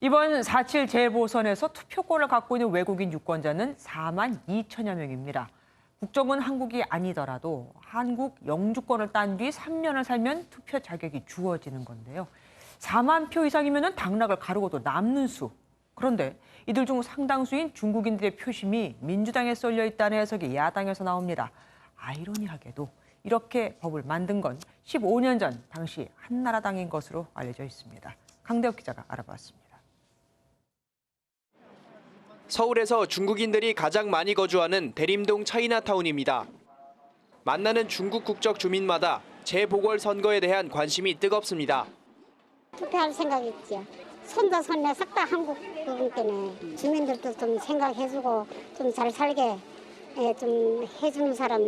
이번 4.7 재보선에서 투표권을 갖고 있는 외국인 유권자는 4만 2천여 명입니다. 국적은 한국이 아니더라도 한국 영주권을 딴 뒤 3년을 살면 투표 자격이 주어지는 건데요. 4만 표 이상이면 당락을 가르고도 남는 수. 그런데 이들 중 상당수인 중국인들의 표심이 민주당에 쏠려 있다는 해석이 야당에서 나옵니다. 아이러니하게도 이렇게 법을 만든 건 15년 전 당시 한나라당인 것으로 알려져 있습니다. 강대혁 기자가 알아봤습니다. 서울에서 중국인들이 가장 많이 거주하는 대림동 차이나타운입니다. 만나는 중국 국적 주민마다 재보궐선거에 대한 관심이 뜨겁습니다. 투표할 생각 있죠. 손자 손녀 싹 다 한국 부분 때문에 주민들도 좀 생각해주고 좀 잘 살게 좀 해주는 사람.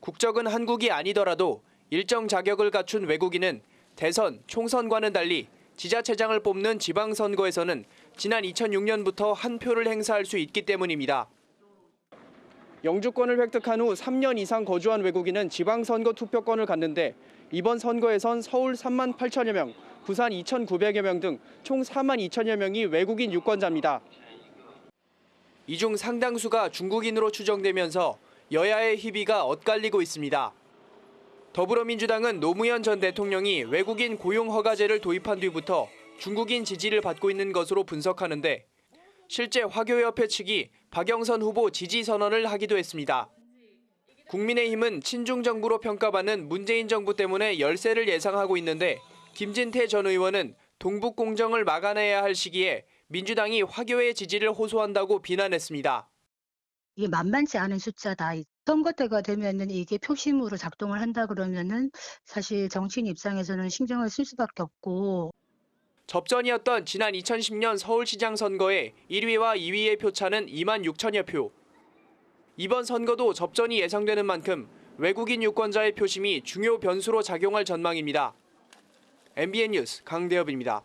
국적은 한국이 아니더라도 일정 자격을 갖춘 외국인은 대선, 총선과는 달리 지자체장을 뽑는 지방선거에서는 지난 2006년부터 한 표를 행사할 수 있기 때문입니다. 영주권을 획득한 후 3년 이상 거주한 외국인은 지방선거 투표권을 갖는데 이번 선거에선 서울 3만 8천여 명, 부산 2,900여 명 등 총 4만 2천여 명이 외국인 유권자입니다. 이 중 상당수가 중국인으로 추정되면서 여야의 희비가 엇갈리고 있습니다. 더불어민주당은 노무현 전 대통령이 외국인 고용 허가제를 도입한 뒤부터 중국인 지지를 받고 있는 것으로 분석하는데 실제 화교협회 측이 박영선 후보 지지 선언을 하기도 했습니다. 국민의힘은 친중 정부로 평가받는 문재인 정부 때문에 열세를 예상하고 있는데 김진태 전 의원은 동북 공정을 막아내야 할 시기에 민주당이 화교의 지지를 호소한다고 비난했습니다. 이게 만만치 않은 숫자다. 선거 때가 되면은 이게 표심으로 작동을 한다 그러면은 사실 정치인 입장에서는 신경을 쓸 수밖에 없고. 접전이었던 지난 2010년 서울시장 선거의 1위와 2위의 표차는 2만 6천여 표. 이번 선거도 접전이 예상되는 만큼 외국인 유권자의 표심이 중요 변수로 작용할 전망입니다. MBN 뉴스 강대엽입니다.